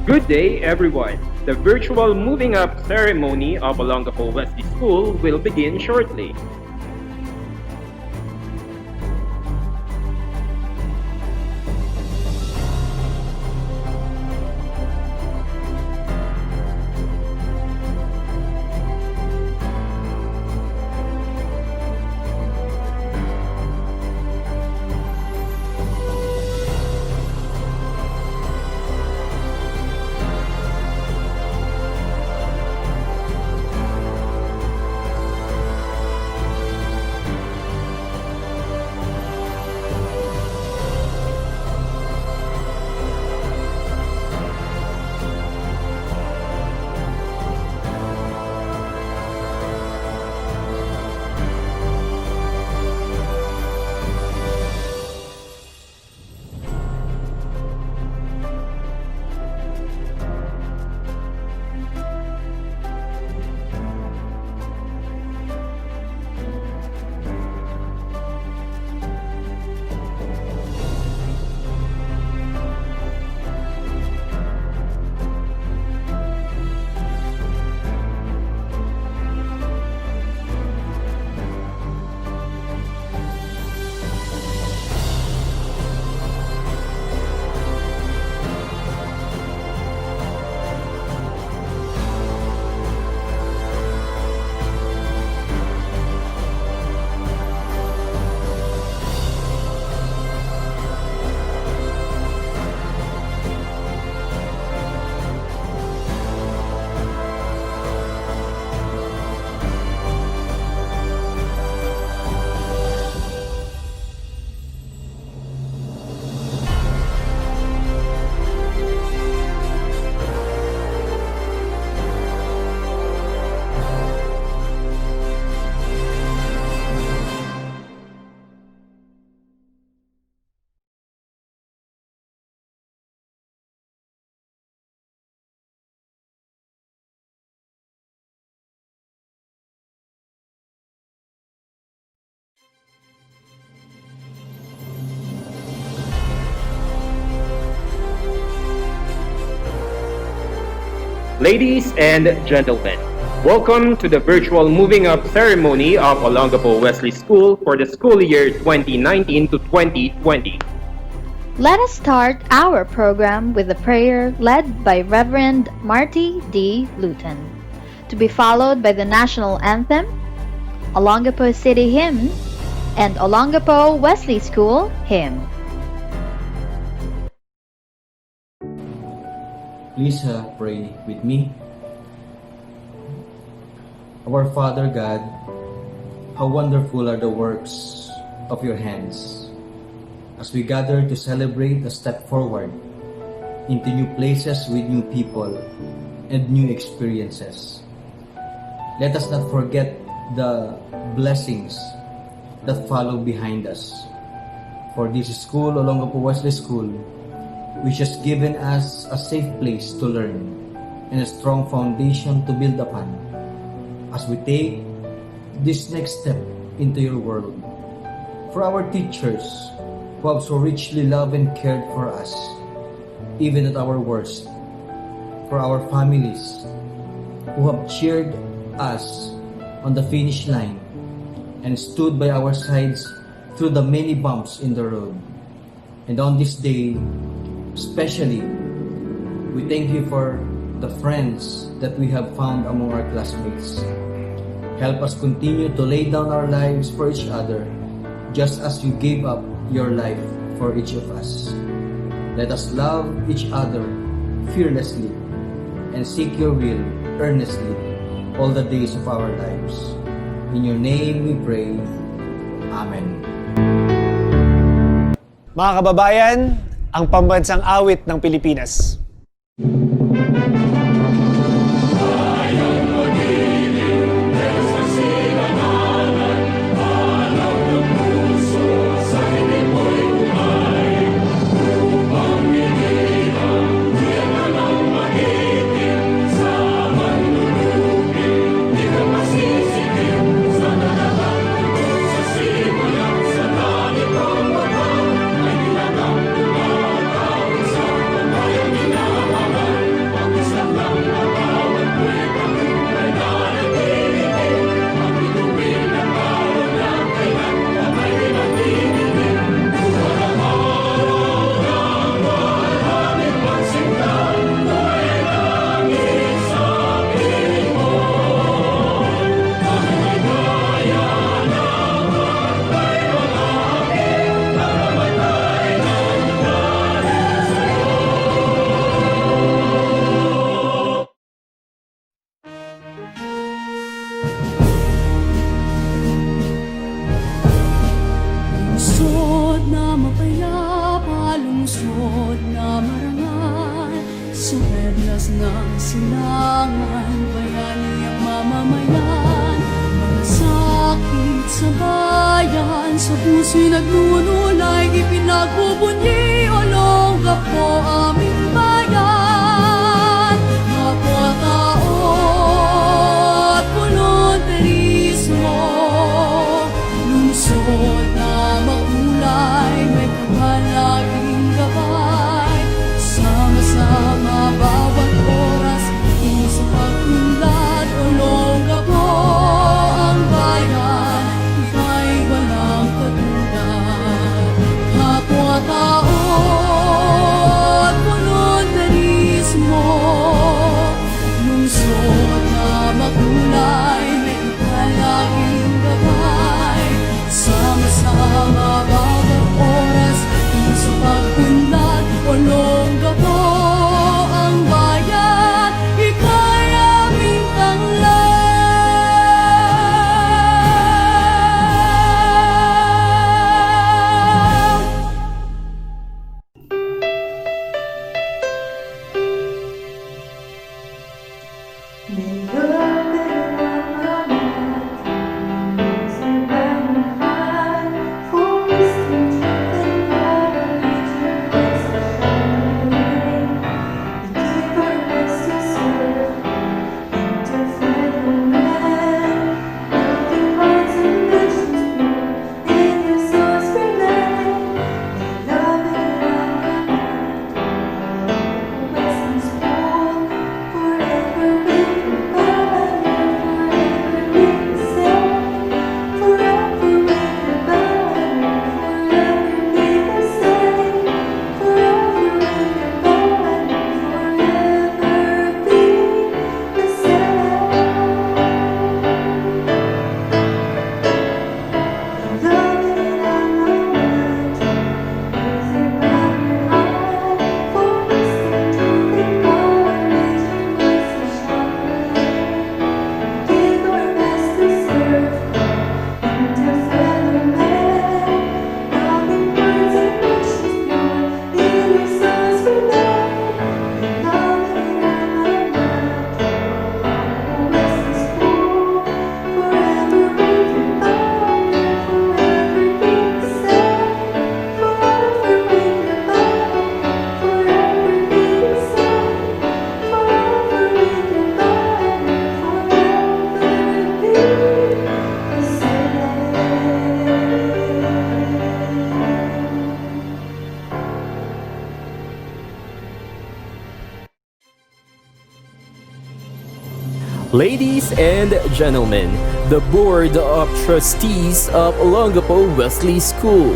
Good day, everyone. The virtual moving up ceremony of Olongapo Wesley School will begin shortly. Ladies and gentlemen, welcome to the virtual moving up ceremony of Olongapo Wesley School for the school year 2019 to 2020. Let us start our program with a prayer led by Reverend Marty D. Luton, to be followed by the national anthem, Olongapo City Hymn, and Olongapo Wesley School Hymn. Please pray with me. Our Father God, how wonderful are the works of your hands. As we gather to celebrate a step forward into new places with new people and new experiences, let us not forget the blessings that follow behind us. For this school, Olongapo Wesley School, which has given us a safe place to learn and a strong foundation to build upon as we take this next step into your world. For our teachers who have so richly loved and cared for us, even at our worst. For our families who have cheered us on the finish line and stood by our sides through the many bumps in the road. And on this day, especially, we thank you for the friends that we have found among our classmates. Help us continue to lay down our lives for each other, just as you gave up your life for each of us. Let us love each other fearlessly and seek your will earnestly all the days of our lives. In your name we pray. Amen. Mga kababayan, ang pambansang awit ng Pilipinas. lungsod na marangal, sa reglas ng silangan, bayani ang mamamayan. Mga sakit sa bayan, sa puso'y nagnunulay, ipinagbubunyi, Olongga po aming bayan. Kapwa-tao at volunteerismo, lungsod na makulay, may kahalaging gabay. Sama-sama bawat oras, sa pagtundad, Olongga po ang bayan, ika'y walang katulad. Kapwa-tao at volunteerismo, lungsod na makulay, may kahalaging gabay. Sama-sama bawat oras, sa pagtundad, Olongga po ang bayan, ika'y aming tanglad. Ladies and gentlemen, the Board of Trustees of Olongapo Wesley School.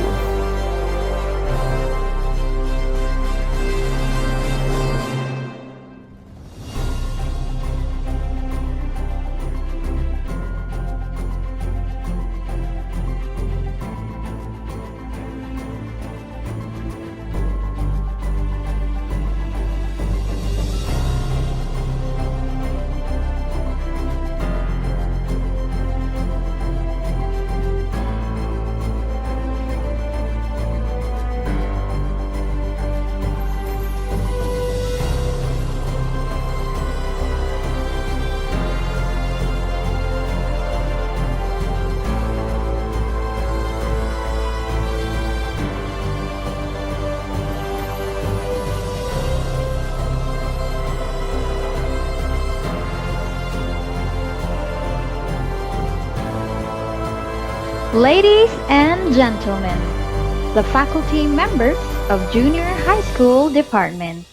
Ladies and gentlemen, the faculty members of Junior High School Department.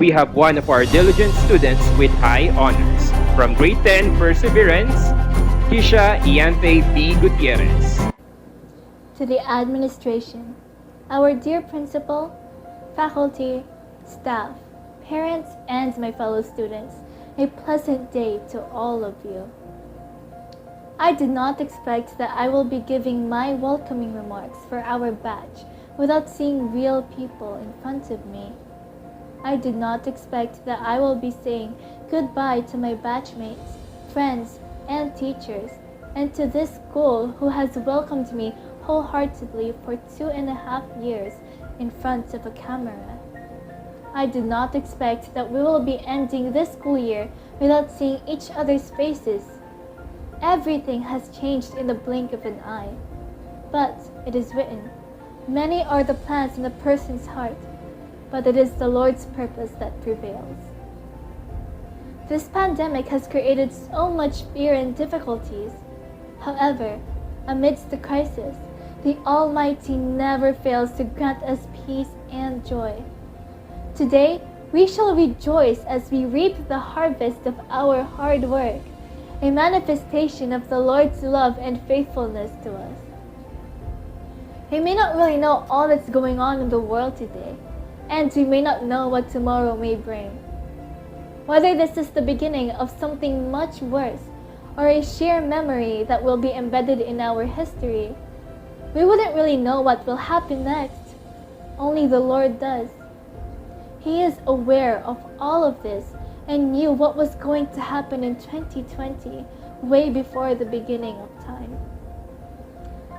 we have one of our diligent students with high honors. From grade 10 Perseverance, Kisha Iante B. Gutierrez. To the administration, our dear principal, faculty, staff, parents, and my fellow students, a pleasant day to all of you. I did not expect that I will be giving my welcoming remarks for our batch without seeing real people in front of me. I did not expect that I will be saying goodbye to my batchmates, friends, and teachers, and to this school who has welcomed me wholeheartedly for 2.5 years in front of a camera. I did not expect that we will be ending this school year without seeing each other's faces. Everything has changed in the blink of an eye. But it is written, many are the plans in a person's heart, but it is the Lord's purpose that prevails. This pandemic has created so much fear and difficulties. However, amidst the crisis, the Almighty never fails to grant us peace and joy. Today, we shall rejoice as we reap the harvest of our hard work, a manifestation of the Lord's love and faithfulness to us. We may not really know all that's going on in the world today, and we may not know what tomorrow may bring. Whether this is the beginning of something much worse or a sheer memory that will be embedded in our history, we wouldn't really know what will happen next. Only the Lord does. He is aware of all of this and knew what was going to happen in 2020 way before the beginning of time.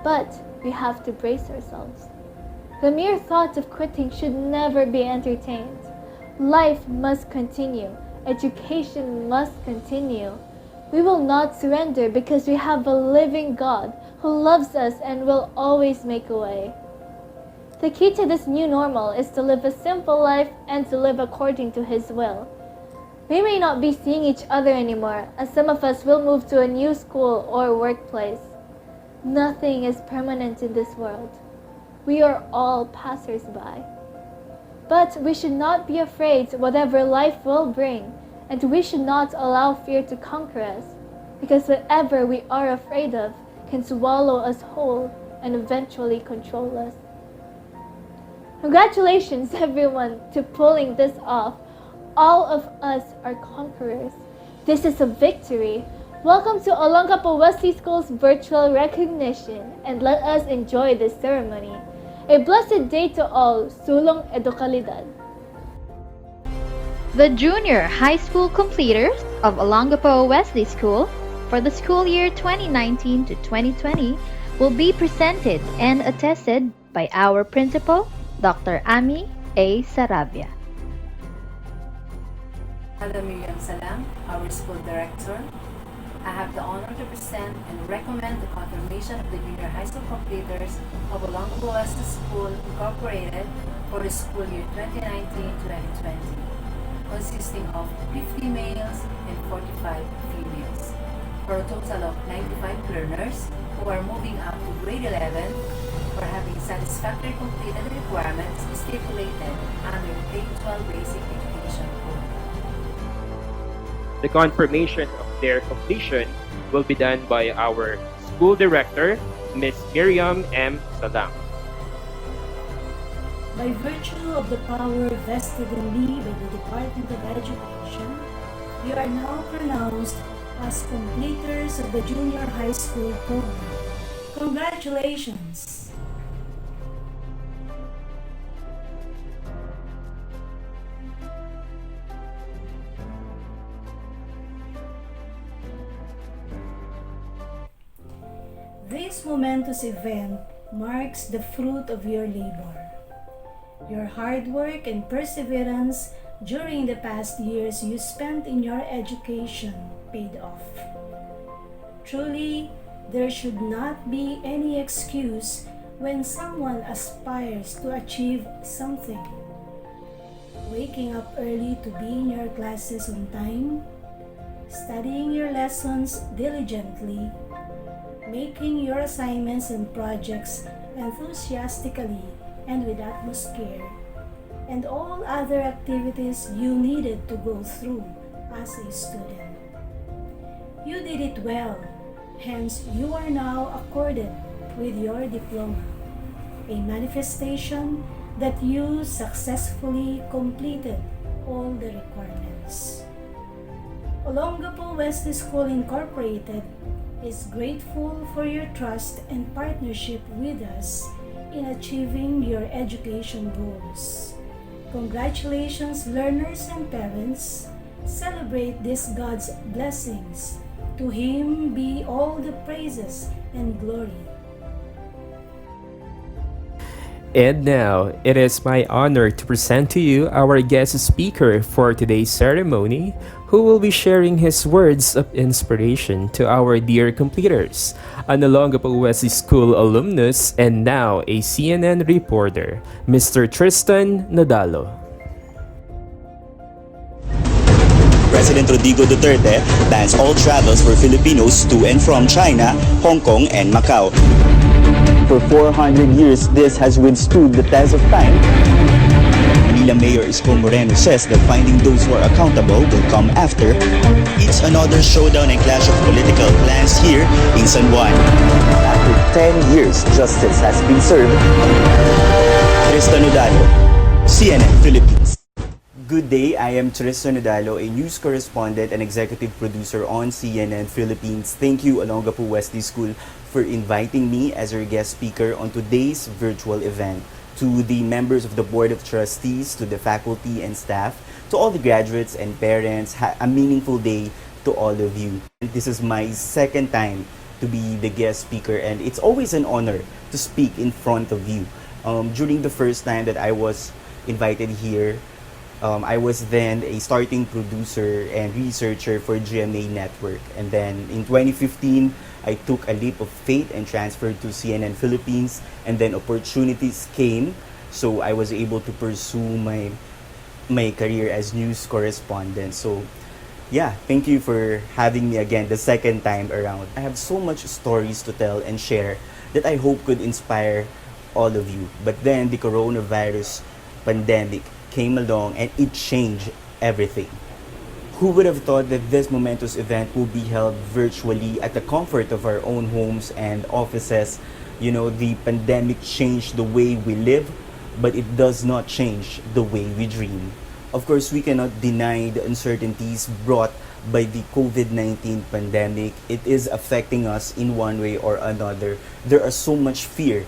But we have to brace ourselves. The mere thought of quitting should never be entertained. Life must continue. Education must continue. We will not surrender because we have a living God who loves us and will always make a way. The key to this new normal is to live a simple life and to live according to His will. We may not be seeing each other anymore, as some of us will move to a new school or workplace. Nothing is permanent in this world. We are all passers-by. But we should not be afraid whatever life will bring, and we should not allow fear to conquer us, because whatever we are afraid of can swallow us whole and eventually control us. Congratulations, everyone, to pulling this off. All of us are conquerors. This is a victory. Welcome to Olongapo Wesley School's virtual recognition, and let us enjoy this ceremony. A blessed day to all. Sulong Edukalidad. The junior high school completers of Olongapo Wesley School for the school year 2019 to 2020 will be presented and attested by our principal, Dr. Ami A. Saravia. Madam Miriam Salam, our school director, I have the honor to present and recommend the confirmation of the junior high school completers of Olongapo Wesley School Incorporated for the school year 2019-2020, consisting of 50 males and 45 females, for a total of 95 learners who are moving up to grade 11 for having satisfactorily completed the requirements stipulated under the K-12 Basic Education Code. The confirmation of their completion will be done by our school director, Ms. Miriam M. Salam. By virtue of the power vested in me by the Department of Education, you are now pronounced as completers of the junior high school program. Congratulations! This momentous event marks the fruit of your labor. Your hard work and perseverance during the past years you spent in your education paid off. Truly, there should not be any excuse when someone aspires to achieve something. Waking up early to be in your classes on time, studying your lessons diligently, making your assignments and projects enthusiastically and with utmost care, and all other activities you needed to go through as a student. You did it well, hence you are now accorded with your diploma, a manifestation that you successfully completed all the requirements. Olongapo Wesley School Incorporated is grateful for your trust and partnership with us in achieving your education goals. Congratulations, learners and parents. Celebrate this God's blessings. To Him be all the praises and glory. And now, it is my honor to present to you our guest speaker for today's ceremony, who will be sharing his words of inspiration to our dear completers, an Olongapo Wesley School alumnus and now a CNN reporter, Mr. Tristan Nadalo. President Rodrigo Duterte bans all travels for Filipinos to and from China, Hong Kong, and Macau. For 400 years, this has withstood the test of time. Manila Mayor Isko Moreno says that finding those who are accountable will come after. It's another showdown and clash of political plans here in San Juan. After 10 years, justice has been served. Tristan Udalo, CNN Philippines. Good day, I am Tristan Udalo, a news correspondent and executive producer on CNN Philippines. Thank you, Olongapo Wesley School, for inviting me as your guest speaker on today's virtual event. To the members of the Board of Trustees, to the faculty and staff, to all the graduates and parents, a meaningful day to all of you. This is my second time to be the guest speaker, and it's always an honor to speak in front of you. During the first time that I was invited here, I was then a starting producer and researcher for GMA Network. And then in 2015, I took a leap of faith and transferred to CNN Philippines. And then opportunities came, so I was able to pursue my career as news correspondent. So yeah, thank you for having me again the second time around. I have so much stories to tell and share that I hope could inspire all of you. But then the coronavirus pandemic came along and it changed everything. Who would have thought that this momentous event will be held virtually at the comfort of our own homes and offices? You know, the pandemic changed the way we live, but it does not change the way we dream. Of course, we cannot deny the uncertainties brought by the COVID-19 pandemic. It is affecting us in one way or another. There is so much fear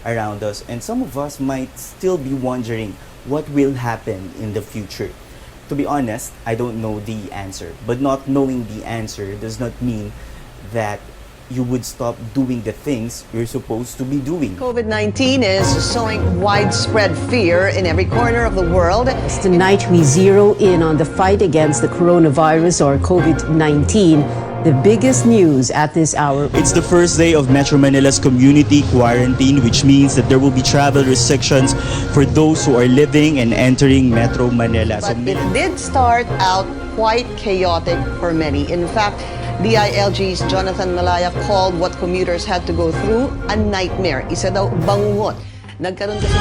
around us, and some of us might still be wondering what will happen in the future. To be honest, I don't know the answer, but not knowing the answer does not mean that you would stop doing the things you're supposed to be doing. COVID-19 is sowing widespread fear in every corner of the world. Tonight, we zero in on the fight against the coronavirus or COVID-19. The biggest news at this hour. It's the first day of Metro Manila's community quarantine, which means that there will be travel restrictions for those who are living and entering Metro Manila. But it did start out quite chaotic for many. In fact, DILG's Jonathan Malaya called what commuters had to go through a nightmare. Isa daw bangungot. Nagkaroon kasi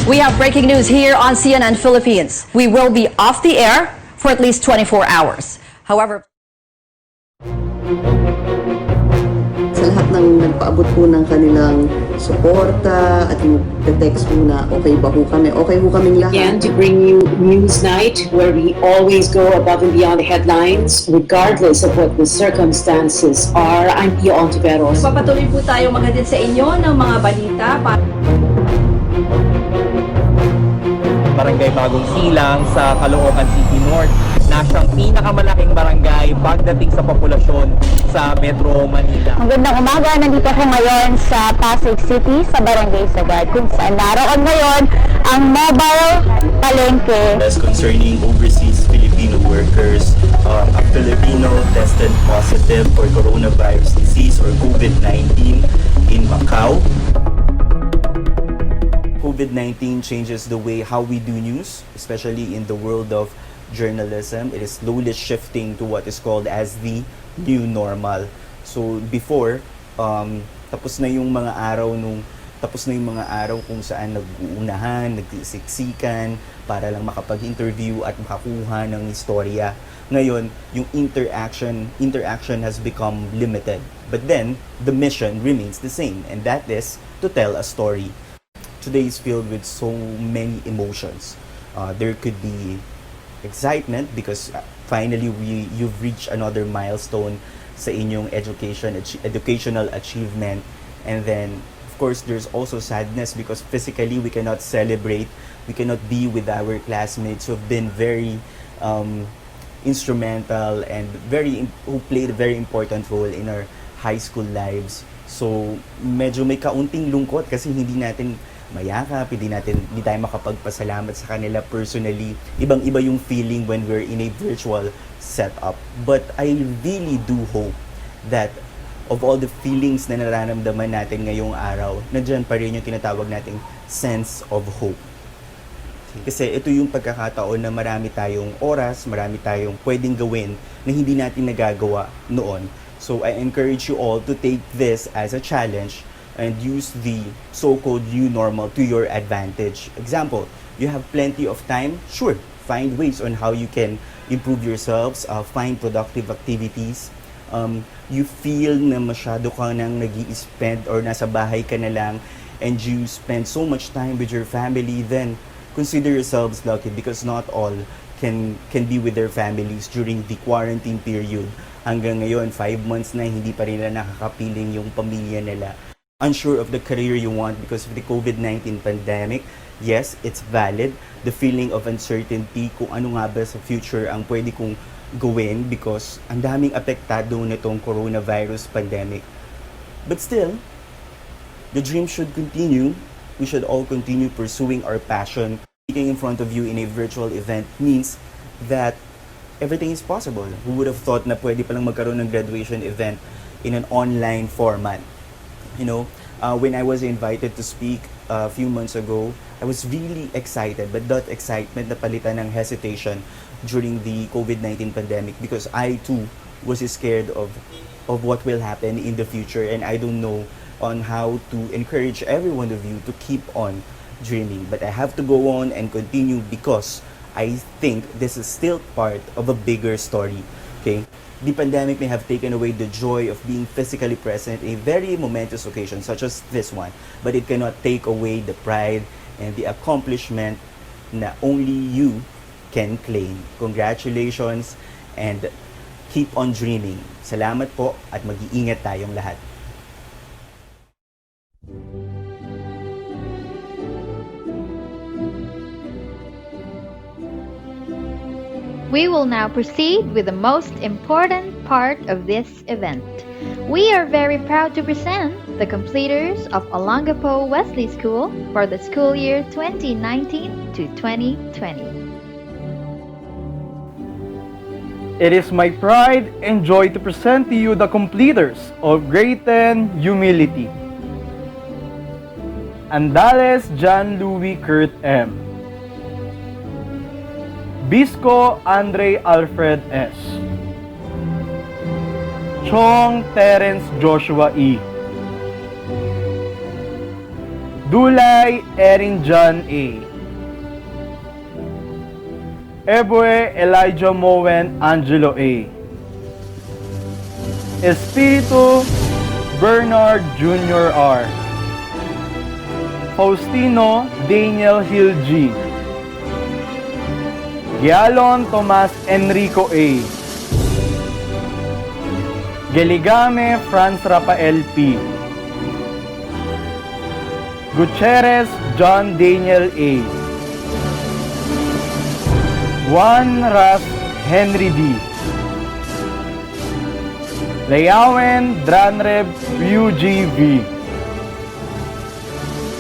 We have breaking news here on CNN Philippines. We will be off the air for at least 24 hours. However, sa lahat ng nagpaabot po ng kanilang suporta at yung text po na okay ba po kami, okay po kaming lahat. Again, to bring you News Night, where we always go above and beyond the headlines, regardless of what the circumstances are. I'm Pia Ontiveros. Papatuloy po tayo maghatid sa inyo ng mga balita. Barangay Bagong Silang sa Caloocan City North na siyang pinakamalaking barangay pagdating sa populasyon sa Metro Manila. Magandang umaga, nandito ako ngayon sa Pasig City sa Barangay Sagad kung saan naroon ngayon ang mobile palengke. As concerning overseas Filipino workers, a Filipino tested positive for coronavirus disease or COVID-19 in Macau. COVID-19 changes the way how we do news, especially in the world of journalism. It is slowly shifting to what is called as the new normal. So before, Tapos na yung mga araw kung saan nag-uunahan, nagsiksikan para lang makapag-interview at makakuha ng istorya. Ngayon, yung interaction has become limited. But then, the mission remains the same, and that is to tell a story. Today is filled with so many emotions. There could be excitement because finally you've reached another milestone sa inyong educational achievement, and then of course there's also sadness because physically we cannot celebrate, we cannot be with our classmates who have been very instrumental and who played a very important role in our high school lives. So medyo may kaunting lungkot kasi hindi natin mayakap, hindi tayo makapagpasalamat sa kanila personally. Ibang-iba yung feeling when we're in a virtual setup. But I really do hope that of all the feelings na nararamdaman natin ngayong araw, nandiyan pa rin yung tinatawag nating sense of hope. Kasi ito yung pagkakataon na marami tayong oras, marami tayong pwedeng gawin na hindi natin nagagawa noon. So I encourage you all to take this as a challenge and use the so-called new normal to your advantage. Example, you have plenty of time, sure, find ways on how you can improve yourselves, find productive activities. You feel na masyado ka nang nag-i-spend or nasa bahay ka na lang and you spend so much time with your family, then consider yourselves lucky because not all can be with their families during the quarantine period. Hanggang ngayon, 5 months na hindi pa rin nila nakakapiling yung pamilya nila. Unsure of the career you want because of the COVID-19 pandemic, yes, it's valid. The feeling of uncertainty kung ano nga ba sa future ang pwede kong gawin because ang daming apektado nitong coronavirus pandemic. But still, the dream should continue. We should all continue pursuing our passion. Speaking in front of you in a virtual event means that everything is possible. Who would have thought na pwede palang magkaroon ng graduation event in an online format? You know, when I was invited to speak a few months ago, I was really excited, but that excitement napalitan ng hesitation during the COVID-19 pandemic because I too was scared of what will happen in the future, and I don't know on how to encourage every one of you to keep on dreaming. But I have to go on and continue because I think this is still part of a bigger story. Okay? The pandemic may have taken away the joy of being physically present in a very momentous occasion such as this one, but it cannot take away the pride and the accomplishment na only you can claim. Congratulations and keep on dreaming. Salamat po at mag-iingat tayong lahat. We will now proceed with the most important part of this event. We are very proud to present the completers of Olongapo Wesley School for the school year 2019 to 2020. It is my pride and joy to present to you the completers of grade 10 Humility. Andales John Louis Kurt M. Bisco Andre Alfred S. Chong Terence Joshua E. Dulay Erin John A. Ebue Elijah Mowen Angelo A. Espiritu Bernard Jr. R. Faustino Daniel Hill G. Gialon Tomas Enrico A. Geligame Franz Rafael P. Gutierrez John Daniel A. Juan Ras Henry D. Layawen Dranreb UGV.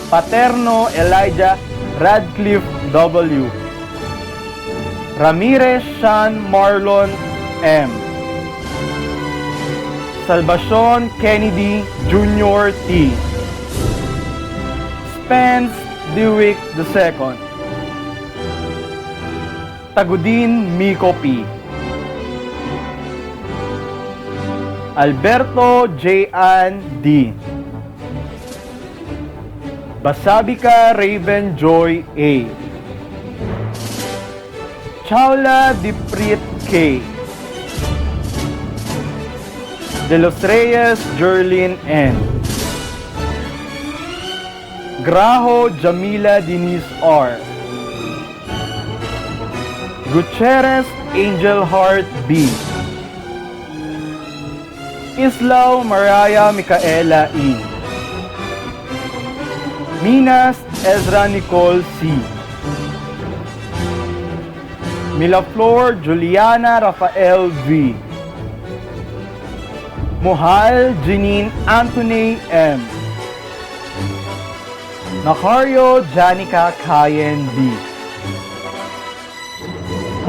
Paterno Elijah Radcliffe W. Ramirez Sean Marlon M. Salvacion Kennedy Jr. T. Spence Dewick II. Tagudin Miko P. Alberto J. Ann D. Basabika Raven Joy A. Chaula Diprit K. De Los Reyes Jerlyn N. Graho Jamila Denise R. Gutierrez Angel Heart B. Islao Mariah Micaela E. Minas Ezra Nicole C. Milaflor Juliana Rafael V. Mohal Janine Anthony M. Nakario Janica Cayen B.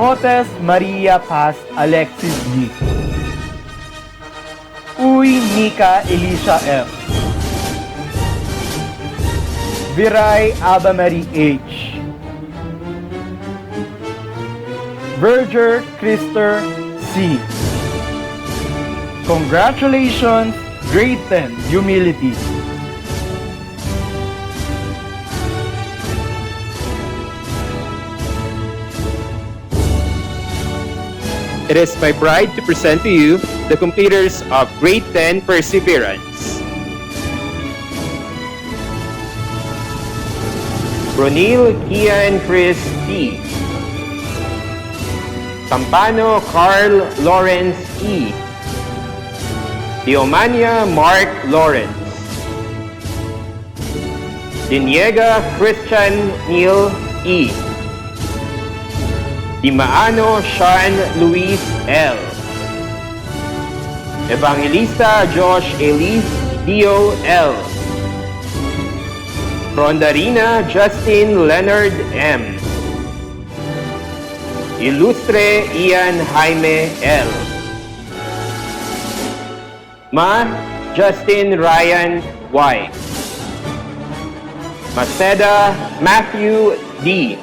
Hotes Maria Paz Alexis G. Uy Nika Elisha F. Viray Abamari H. Verger Krister C. Congratulations, grade 10, humility. It is my pride to present to you the completers of grade 10 Perseverance. Ronil Kian Chris D. Campano Carl Lawrence E. Diomania Mark Lawrence. Diniega Christian Neil E. Dimaano Sean Luis L. Evangelista Josh Elise Dio L. Rondarina Justin Leonard M. Ilustre Ian Jaime L. Ma Justin Ryan Y. Maceda Matthew D.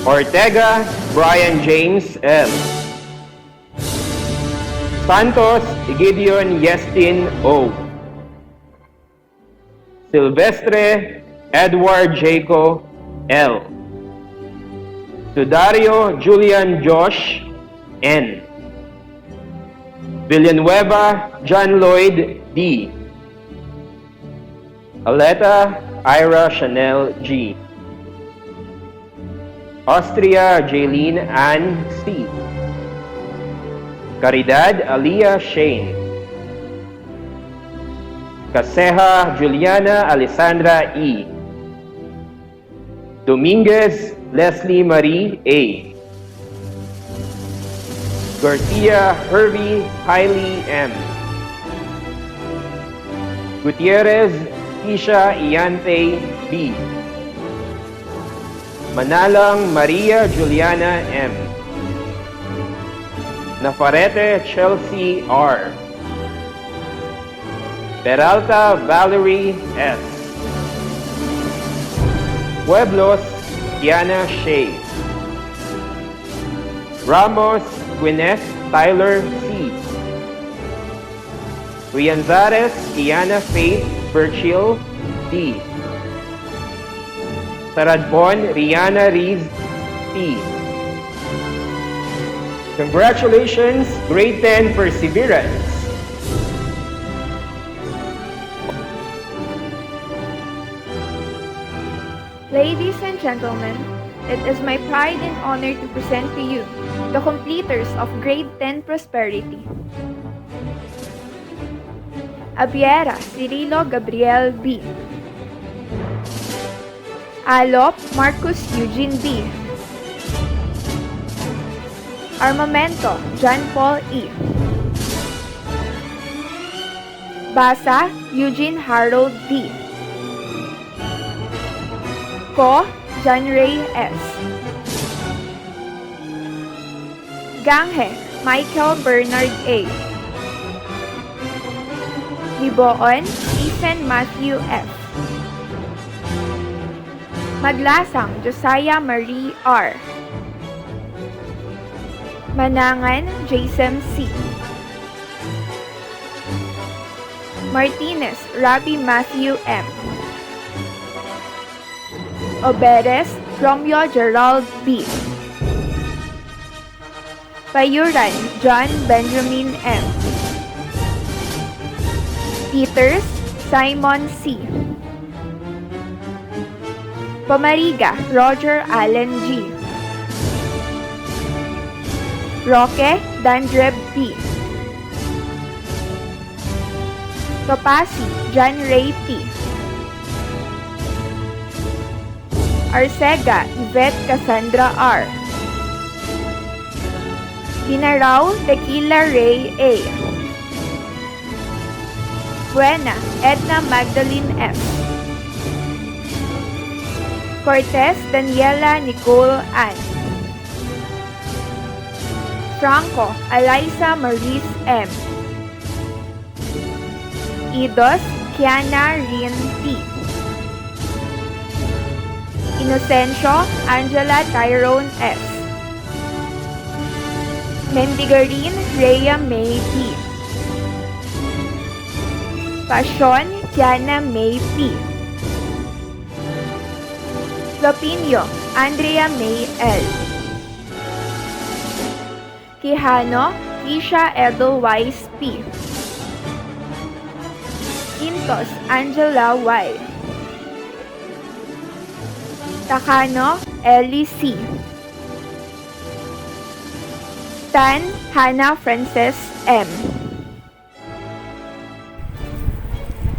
Ortega Brian James L. Santos Gideon Yestin O. Silvestre Edward Jaco L. Sudario Julian Josh N. Villanueva John Lloyd D. Aleta Ira Chanel G. Austria Jaylene Ann C. Caridad Aliyah Shane. Caseja Juliana Alessandra E. Dominguez Leslie Marie A. Garcia Hervey Hailey M. Gutierrez Isha Iante B. Manalang Maria Juliana M. Nafarete Chelsea R. Peralta Valerie S. Pueblos Diana Shea. Ramos Gwyneth Tyler C. Rianzares Iana Faith Virgil D. Saradbon Rihanna Reeves P. Congratulations, grade 10 Perseverance. Ladies and gentlemen, it is my pride and honor to present to you the completers of grade 10 Prosperity. Abiera Cirilo Gabriel B. Alop Marcus Eugene B. Armamento John Paul E. Basa Eugene Harold D. Ko John Ray S. Ganghe Michael Bernard A. Liboon Ethan Matthew F. Maglasang Josiah Marie R. Manangan Jason C. Martinez Rabbi Matthew M. Oberes Romeo Gerald B. Payuran John Benjamin M. Peters Simon C. Pamariga Roger Allen G. Roque Dandreb P. Topasi John Ray P. Arcega Yvette Cassandra R. Binarao Tequila Ray A. Buena Edna Magdalene F. Cortez Daniela Nicole Ann. Franco Eliza Maurice M. Idos Kiana Rin T. Inocencio Angela Tyrone S. Mendigarin Rhea May P. Passion Kiana May P. Lopinio Andrea May L. Quijano Kisha Edelweiss P. Quintos Angela Y. Takano Ellie C. Tan Hannah Frances M.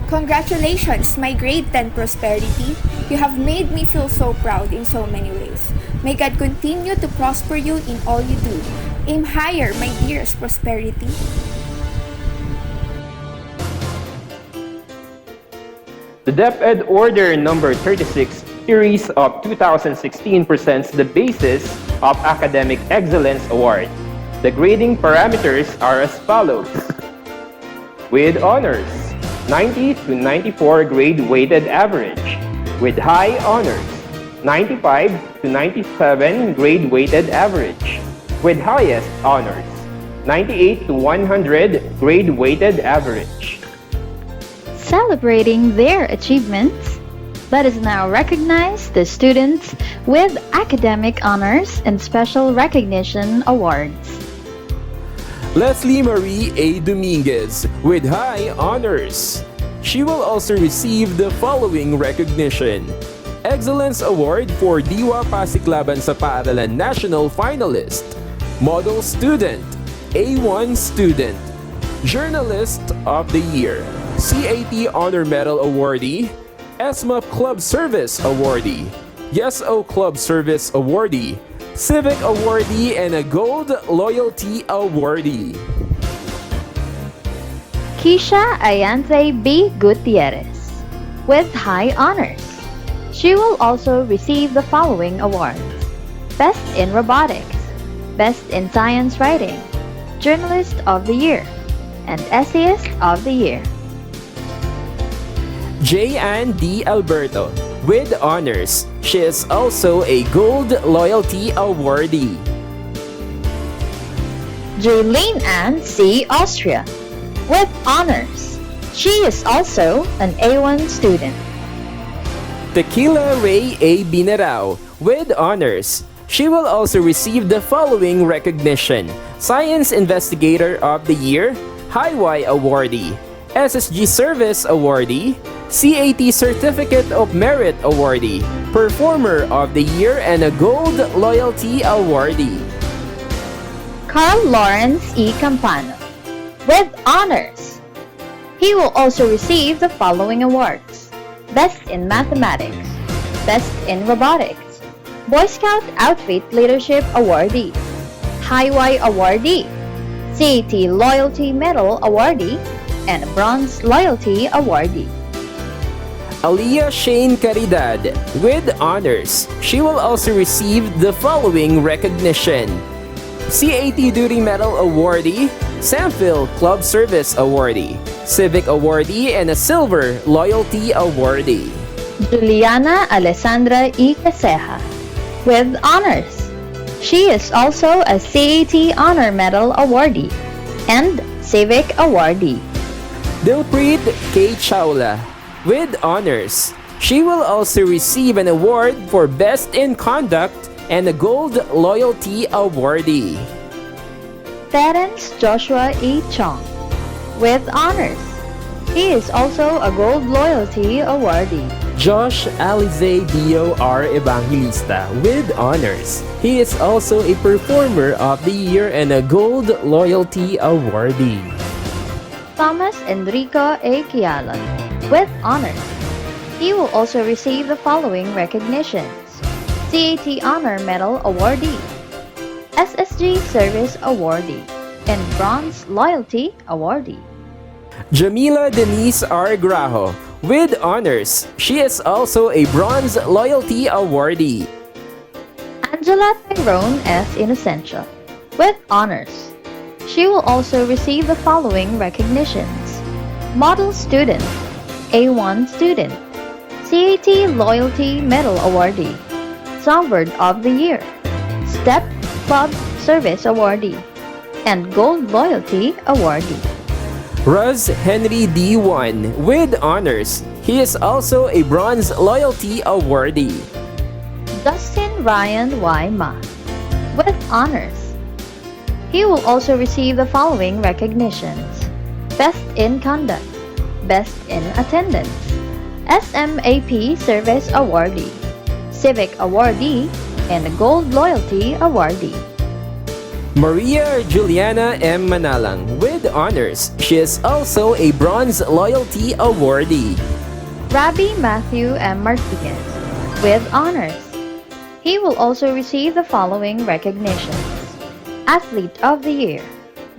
Congratulations, my grade 10 prosperity. You have made me feel so proud in so many ways. May God continue to prosper you in all you do. Aim higher, my dearest prosperity. The DepEd Order number 36 series of 2016 presents the basis of Academic Excellence Award. The grading parameters are as follows. With honors, 90 to 94 grade weighted average. With high honors, 95 to 97 grade weighted average. With highest honors, 98 to 100 grade weighted average. Celebrating their achievements, let us now recognize the students with academic honors and special recognition awards. Leslie Marie A. Dominguez with high honors. She will also receive the following recognition. Excellence Award for Diwa Pasiklaban sa Paaralan National Finalist. Model Student, A1 Student. Journalist of the Year, CAT Honor Medal Awardee, ESMA Club Service Awardee, YesO Club Service Awardee, Civic Awardee, and a Gold Loyalty Awardee. Keisha Ayante B. Gutierrez with high honors. She will also receive the following awards. Best in Robotics, Best in Science Writing, Journalist of the Year, and Essayist of the Year. J.Ann D. Alberto with honors. She is also a Gold Loyalty Awardee. Jaylene Ann C. Austria with honors. She is also an A1 student. Tequila Ray A. Binarao with honors. She will also receive the following recognition. Science Investigator of the Year, Highway Awardee, SSG Service Awardee, CAT Certificate of Merit Awardee, Performer of the Year, and a Gold Loyalty Awardee. Carl Lawrence E. Campano with honors. He will also receive the following awards. Best in Mathematics, Best in Robotics, Boy Scout Outfit Leadership Awardee, Highway Awardee, CAT Loyalty Medal Awardee, and a Bronze Loyalty Awardee. Aliyah Shane Caridad with honors. She will also receive the following recognition. CAT Duty Medal Awardee, Samphil Club Service Awardee, Civic Awardee, and a Silver Loyalty Awardee. Juliana Alessandra E. Caseja with honors. She is also a CAT Honor Medal Awardee and Civic Awardee. Dilpreet K. Chawla with honors. She will also receive an award for Best in Conduct and a Gold Loyalty Awardee. Terence Joshua E. Chong with honors. He is also a Gold Loyalty Awardee. Josh Alize Dio R. Evangelista with honors. He is also a Performer of the Year and a Gold Loyalty Awardee. Thomas Enrico A. Quialan with honors. He will also receive the following recognitions: CAT Honor Medal Awardee, SSG Service Awardee, and Bronze Loyalty Awardee. Jamila Denise R. Grajo with honors. She is also a Bronze Loyalty Awardee. Angela Tyrone S. Inocencio with honors. She will also receive the following recognitions: Model Student, A1 Student, CAT Loyalty Medal Awardee, Songbird of the Year, Step Club Service Awardee, and Gold Loyalty Awardee. Ruz Henry D1 with honors. He is also a Bronze Loyalty Awardee. Justin Ryan Y. Ma with honors. He will also receive the following recognitions: Best in Conduct, Best in Attendance, SMAP Service Awardee, Civic Awardee, and a Gold Loyalty Awardee. Maria Juliana M. Manalang with honors. She is also a Bronze Loyalty Awardee. Rabbi Matthew M. Martinez with honors. He will also receive the following recognitions: Athlete of the Year,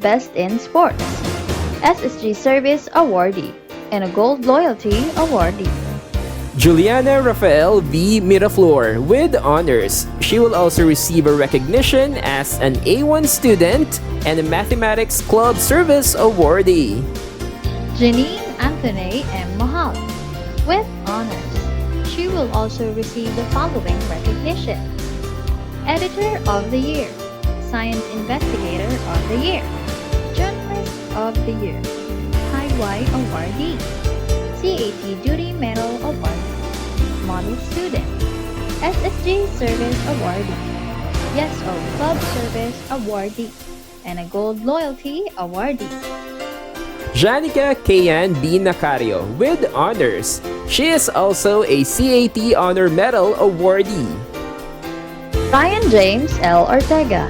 Best in Sports, SSG Service Awardee, and a Gold Loyalty Awardee. Juliana Rafael V. Miraflor with honors. She will also receive a recognition as an A1 student and a Mathematics Club Service Awardee. Janine Anthony M. Mahal with honors. She will also receive the following recognitions: Editor of the Year, Science Investigator of the Year, Journalist of the Year, High Y Awardee, CAT Duty Medal Awardee, Model Student, SSG Service Awardee, YesO Club Service Awardee, and a Gold Loyalty Awardee. Janica Kayan B. Nacario with honors. She is also a CAT Honor Medal Awardee. Ryan James L. Ortega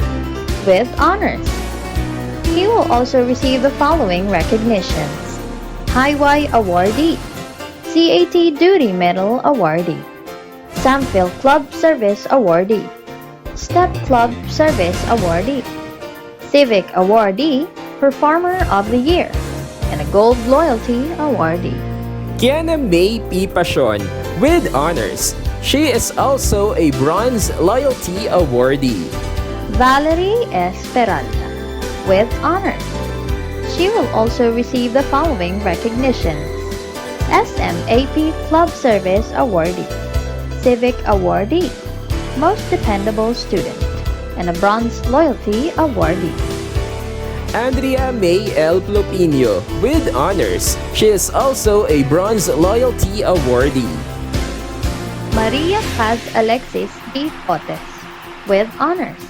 with honors. He will also receive the following recognitions: High Y Awardee, CAT Duty Medal Awardee, Samfield Club Service Awardee, Step Club Service Awardee, Civic Awardee, Performer of the Year, and a Gold Loyalty Awardee. Kiana May P. Pasion with honors. She is also a Bronze Loyalty Awardee. Valerie S. Peralta with honors. She will also receive the following recognitions: SMAP Club Service Awardee, Civic Awardee, Most Dependable Student, and a Bronze Loyalty Awardee. Andrea May L. Plopino with honors. She is also a Bronze Loyalty Awardee. Maria Paz Alexis D. Potes with honors.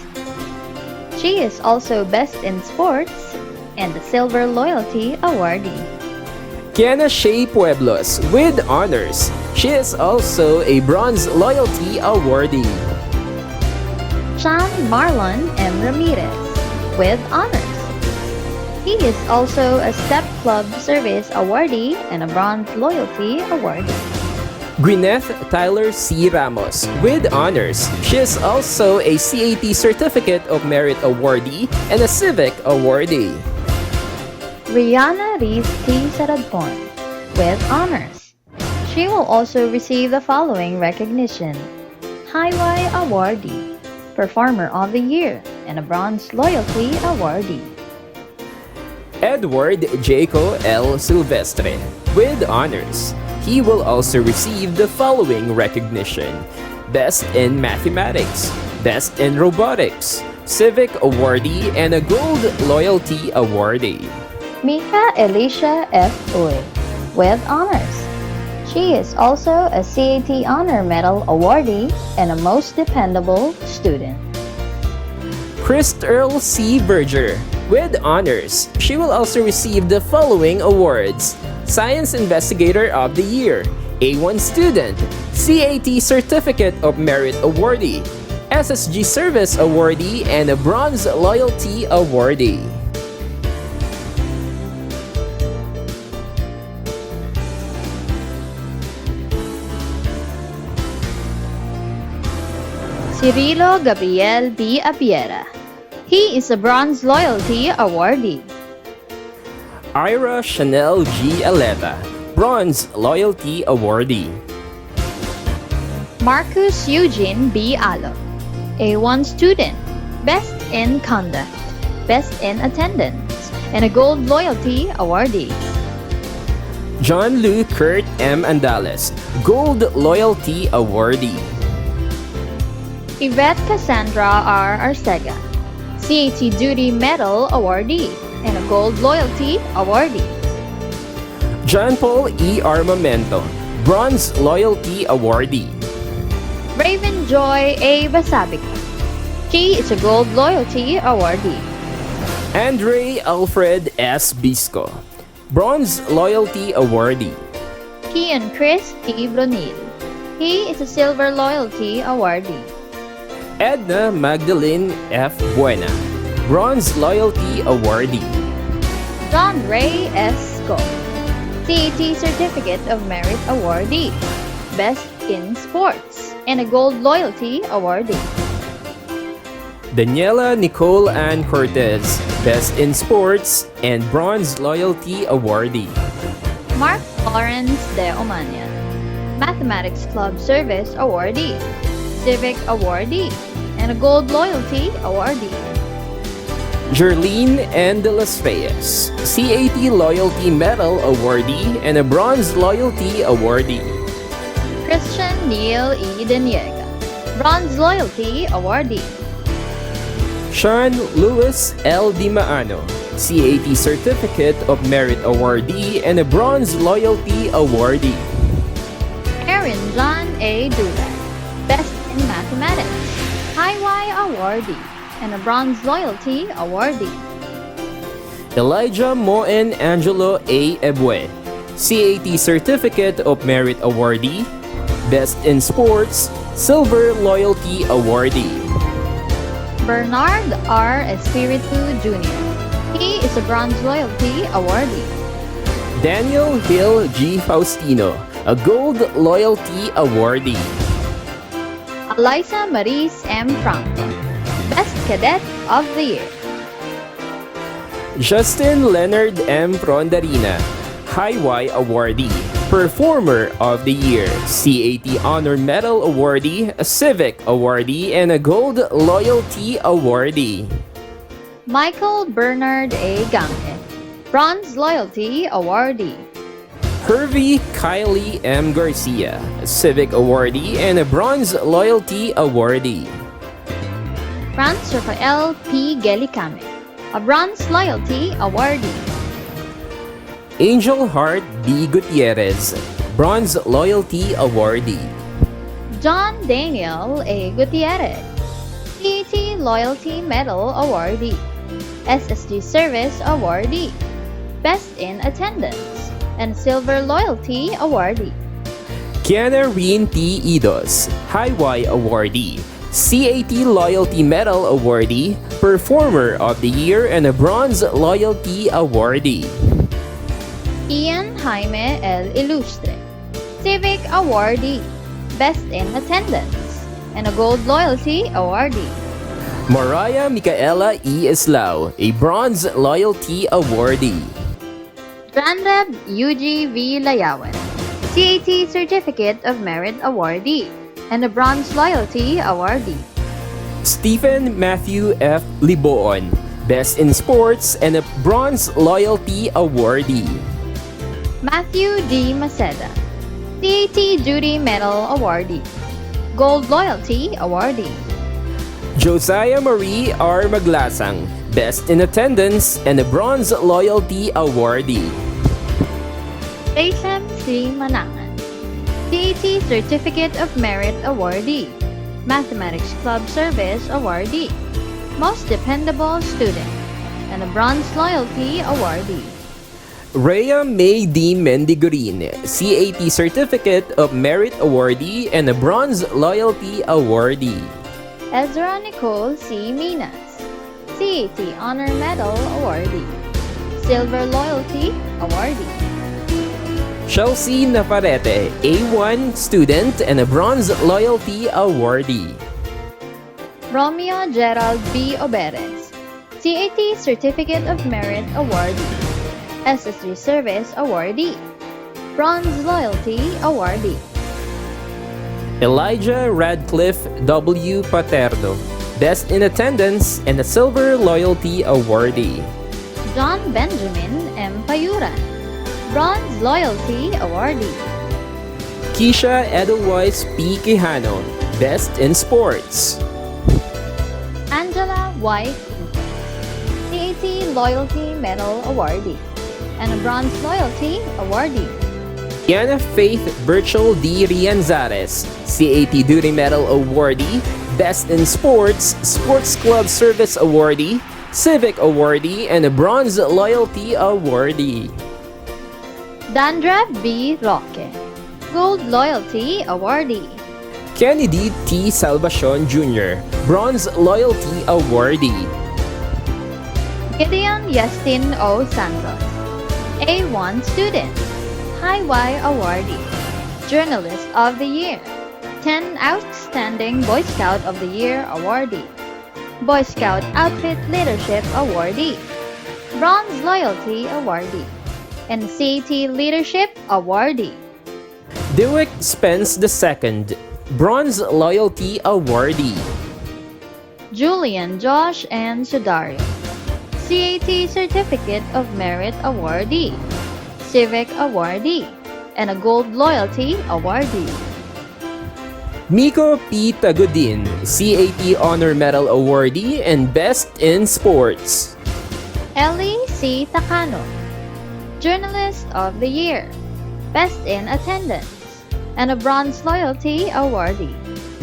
She is also Best in Sports and the Silver Loyalty Awardee. Kiana Shea Pueblos with honors. She is also a Bronze Loyalty Awardee. Sean Marlon M. Ramirez with honors. He is also a Step Club Service Awardee and a Bronze Loyalty Awardee. Gwyneth Tyler C. Ramos with honors. She is also a CAT Certificate of Merit Awardee and a Civic Awardee. Rihanna Reese T. Saradpon with honors. She will also receive the following recognition: High Y Awardee, Performer of the Year, and a Bronze Loyalty Awardee. Edward Jaco L. Silvestre with honors. He will also receive the following recognition: Best in Mathematics, Best in Robotics, Civic Awardee, and a Gold Loyalty Awardee. Mika Elisha F. Uy, with honors. She is also a CAT Honor Medal awardee and a most dependable student. Chris Earl C. Berger, with honors. She will also receive the following awards: Science Investigator of the Year, A1 Student, CAT Certificate of Merit awardee, SSG Service awardee, and a Bronze Loyalty awardee. Cirilo Gabriel B. Apiera. He is a Bronze Loyalty awardee. Ira Chanel G. Aleta, Bronze Loyalty awardee. Marcus Eugene B. Alo, A1 student, Best in Conduct, Best in Attendance, and a Gold Loyalty awardee. John Lou Kurt M. Andales, Gold Loyalty awardee. Yvette Cassandra R. Arcega, CAT Duty Medal awardee and a Gold Loyalty awardee. John Paul E. Armamento, Bronze Loyalty awardee. Raven Joy A. Basabica. She is a Gold Loyalty awardee. Andre Alfred S. Bisco, Bronze Loyalty awardee. Kian Chris T. Bronil. He is a Silver Loyalty awardee. Edna Magdalene F. Buena, Bronze Loyalty awardee. John Ray S. Scott, CAT Certificate of Merit awardee, Best in Sports, and a Gold Loyalty awardee. Daniela Nicole Ann Cortez, Best in Sports and Bronze Loyalty awardee. Mark Lawrence De Omania, Mathematics Club Service awardee, Civic awardee, and a Gold Loyalty awardee. Jerlene N. De Las Reyes, CAT Loyalty Medal awardee and a Bronze Loyalty awardee. Christian Neil E. Deniega, Bronze Loyalty awardee. Sean Lewis L. Di Maano, CAT Certificate of Merit awardee and a Bronze Loyalty awardee. Aaron John A. Dula, Best in Mathematics, Highway awardee, and a Bronze Loyalty awardee. Elijah Moen Angelo A. Ebue, CAT Certificate of Merit awardee, Best in Sports, Silver Loyalty awardee. Bernard R. Espiritu Jr. He is a Bronze Loyalty awardee. Daniel Hill G. Faustino, a Gold Loyalty awardee. Eliza Maris M. Franco, Best Cadet of the Year. Justin Leonard M. Frondarina, Highway awardee, Performer of the Year, CAT Honor Medal awardee, a Civic awardee, and a Gold Loyalty awardee. Michael Bernard A. Gamke, Bronze Loyalty awardee. Hervey Kylie M. Garcia, a Civic awardee and a Bronze Loyalty awardee. Franz Rafael P. Gelicame, a Bronze Loyalty awardee. Angel Heart B. Gutierrez, Bronze Loyalty awardee. John Daniel A. Gutierrez, CAT Loyalty Medal awardee, SSG Service awardee, Best in Attendance, and Silver Loyalty awardee. Kiana Reen T. Idos, Highway awardee, CAT Loyalty Medal awardee, Performer of the Year, and a Bronze Loyalty awardee. Ian Jaime El Ilustre, Civic awardee, Best in Attendance, and a Gold Loyalty awardee. Mariah Micaela E. Islao, a Bronze Loyalty awardee. Ranrab UG V. Layawan, CAT Certificate of Merit awardee, and a Bronze Loyalty awardee. Stephen Matthew F. Liboon, Best in Sports and a Bronze Loyalty awardee. Matthew D. Maceda, CAT Duty Medal awardee, Gold Loyalty awardee. Josiah Marie R. Maglasang, Best in Attendance, and a Bronze Loyalty Awardee. Racem C. Manangan, CAT Certificate of Merit Awardee, Mathematics Club Service Awardee, Most Dependable Student, and a Bronze Loyalty Awardee. Rhea May D. Mendigurin, CAT Certificate of Merit Awardee and a Bronze Loyalty Awardee. Ezra Nicole C. Minas, CAT Honor Medal Awardee, Silver Loyalty Awardee. Chelsea Navarrete, A1 Student and a Bronze Loyalty Awardee. Romeo Gerald B. Oberes, CAT Certificate of Merit Awardee, SSG Service Awardee, Bronze Loyalty Awardee. Elijah Radcliffe W. Paterno, Best in Attendance and a Silver Loyalty Awardee. John Benjamin M. Payuran, Bronze Loyalty Awardee. Keisha Edelweiss P. Quijano, Best in Sports. Angela White Intes, CAT Loyalty Medal Awardee, and a Bronze Loyalty Awardee. Yana Faith Virtual D. Rianzares, CAT Duty Medal Awardee, Best in Sports, Sports Club Service Awardee, Civic Awardee, and a Bronze Loyalty Awardee. Dandra B. Roque, Gold Loyalty Awardee. Kennedy T. Salvacion Jr., Bronze Loyalty Awardee. Gideon Yastin O. Santos, A1 Student, High Y Awardee, Journalist of the Year, 10 Outstanding Boy Scout of the Year Awardee, Boy Scout Outfit Leadership Awardee, Bronze Loyalty Awardee, and CAT Leadership Awardee. Dewick Spence II, Bronze Loyalty Awardee. Julian Josh and Sudario, CAT Certificate of Merit Awardee, Civic Awardee, and a Gold Loyalty Awardee. Miko P. Tagudin, CAT Honor Medal Awardee and Best in Sports. Ellie C. Takano, Journalist of the Year, Best in Attendance, and a Bronze Loyalty Awardee.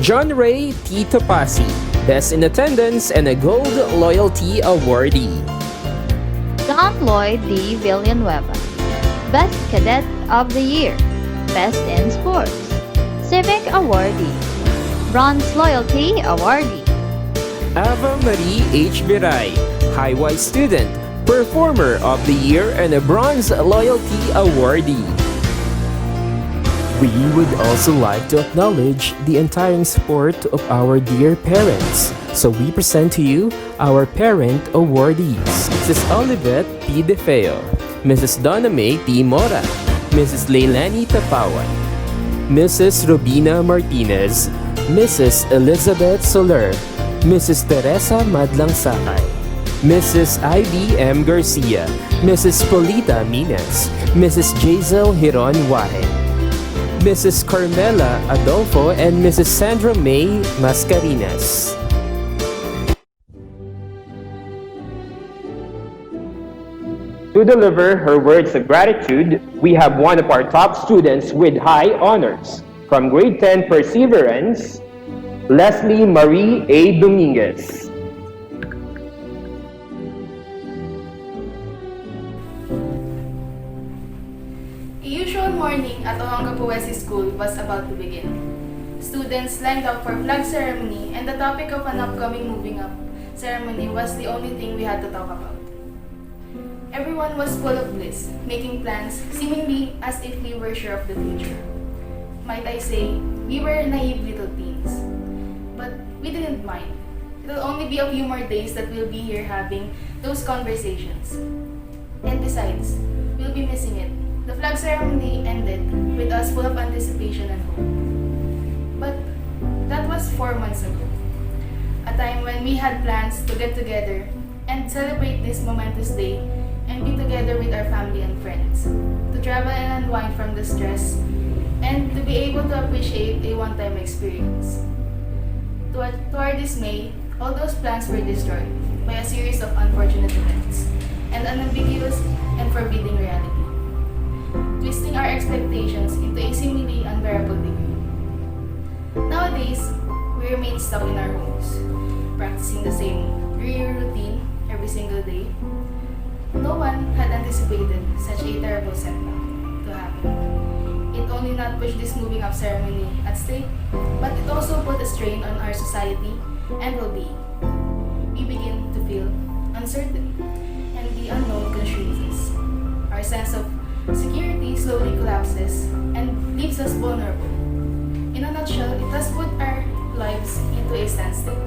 John Ray T. Topasi, Best in Attendance and a Gold Loyalty Awardee. John Lloyd D. Villanueva, Best Cadet of the Year, Best in Sports, Civic Awardee, Bronze Loyalty Awardee. Ava Marie H. Biray, High Y Student, Performer of the Year and a Bronze Loyalty Awardee. We would also like to acknowledge the untiring support of our dear parents. So we present to you our parent awardees. Mrs. Olivette P. De Feo, Mrs. Donna May T. Mora, Mrs. Leilani Tapawan, Mrs. Robina Martinez, Mrs. Elizabeth Soler, Mrs. Teresa Madlang Sakay, Mrs. I.B.M. Garcia, Mrs. Polita Minas, Mrs. Jazel Hiron Wahe, Mrs. Carmela Adolfo, and Mrs. Sandra May Mascarinas. To deliver her words of gratitude, we have one of our top students with high honors. From grade 10 Perseverance, Leslie Marie A. Dominguez. A usual morning at OWS School was about to begin. Students lined up for flag ceremony, and the topic of an upcoming moving up ceremony was the only thing we had to talk about. Everyone was full of bliss, making plans seemingly as if we were sure of the future. Might I say, we were naive little teens. But we didn't mind. It'll only be a few more days that we'll be here having those conversations. And besides, we'll be missing it. The flag ceremony ended with us full of anticipation and hope. But that was 4 months ago. A time when we had plans to get together and celebrate this momentous day and be together with our family and friends, to travel and unwind from the stress, and to be able to appreciate a one-time experience. To our dismay, all those plans were destroyed by a series of unfortunate events and an ambiguous and forbidding reality, twisting our expectations into a seemingly unbearable degree. Nowadays, we remain stuck in our homes, practicing the same dreary routine every single day. No one had anticipated such a terrible setback to happen. It only not pushed this moving up ceremony at stake, but it also put a strain on our society and well-being. We begin to feel uncertain, and the unknown consumes us. Our sense of security slowly collapses and leaves us vulnerable. In a nutshell, it has put our lives into a standstill.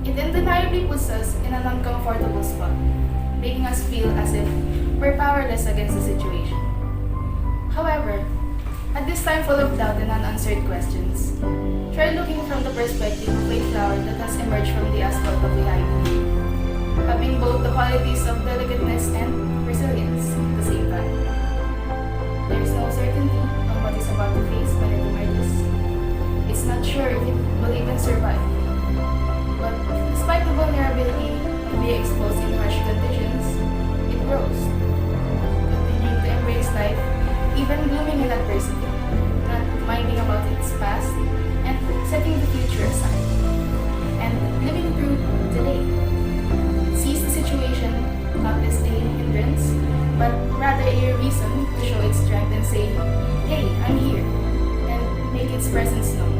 It undeniably puts us in an uncomfortable spot, making us feel as if we're powerless against the situation. However, at this time full of doubt and unanswered questions, try looking from the perspective of a flower that has emerged from the asphalt of the highway, having both the qualities of delicateness and resilience at the same time. There is no certainty on what is about to face when it emerges. It's not sure if it will even survive. But despite the vulnerability of being exposed in harsh conditions, it grows, continuing to embrace life, even blooming in adversity, not minding about its past, and setting the future aside, and living through today. Sees the situation not as a hindrance, but rather a reason to show its strength and say, "Hey, I'm here," and make its presence known.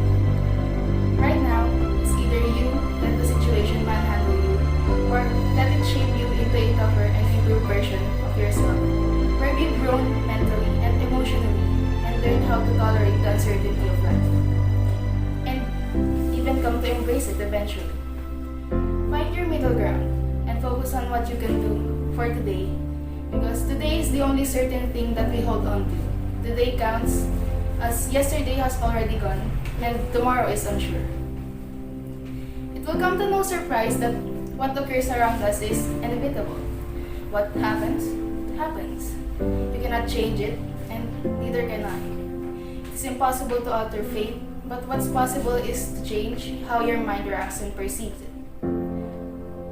Right now, it's either you let the situation manhandle you, or let it shape you into a tougher and improved version of yourself, where you've grown mentally and emotionally and learned how to tolerate the uncertainty of life, and even come to embrace it eventually. Find your middle ground and focus on what you can do for today, because today is the only certain thing that we hold on to. Today counts, as yesterday has already gone and tomorrow is unsure. It will come to no surprise that what occurs around us is inevitable. What happens, happens. You cannot change it, and neither can I. It's impossible to alter fate, but what's possible is to change how your mind reacts and perceives it.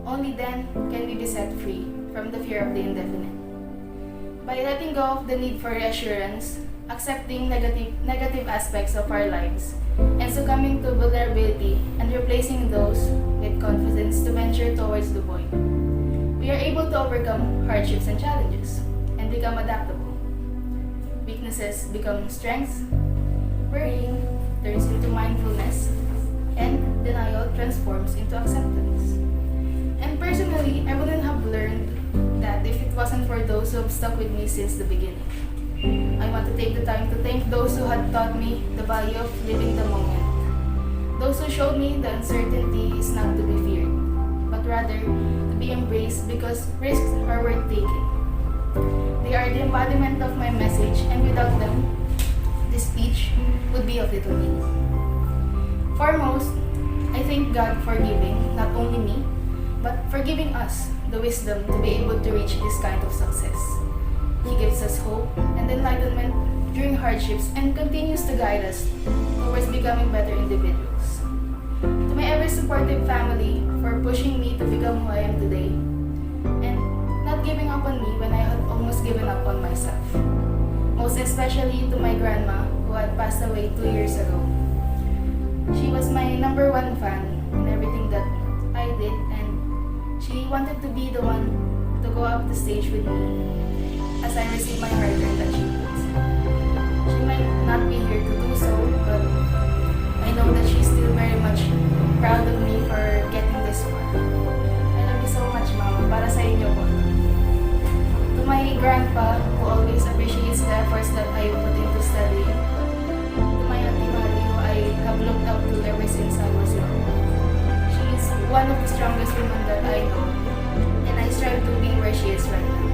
Only then can we be set free from the fear of the indefinite. By letting go of the need for reassurance, accepting negative aspects of our lives, and succumbing to vulnerability and replacing those with confidence to venture towards the void, we are able to overcome hardships and challenges and become adaptable. Weaknesses become strengths, worrying turns into mindfulness, and denial transforms into acceptance. And personally, I wouldn't have learned that if it wasn't for those who have stuck with me since the beginning. I want to take the time to thank those who had taught me the value of living the moment. Those who showed me the uncertainty is not to be feared, but rather to be embraced because risks are worth taking. They are the embodiment of my message, and without them, this speech would be of little meaning. Foremost, I thank God for giving not only me, but for giving us the wisdom to be able to reach this kind of success. He gives us hope and enlightenment during hardships and continues to guide us towards becoming better individuals. To my ever-supportive family for pushing me to become who I am today, and not giving up on me when I had almost given up on myself. Most especially to my grandma, who had passed away 2 years ago. She was my number one fan in everything that I did, and she wanted to be the one to go up the stage with me as I received my hard-earned achievements. She might not be here to do so, but I know that she's still very much proud of me for getting this far. I love you so much, Mama. Para sa inyo po. To my grandpa, who always appreciates the efforts that I put into studying. To my Auntie Mari, who I have looked up to ever since I was young. She is one of the strongest women that I know, and I strive to be where she is right now.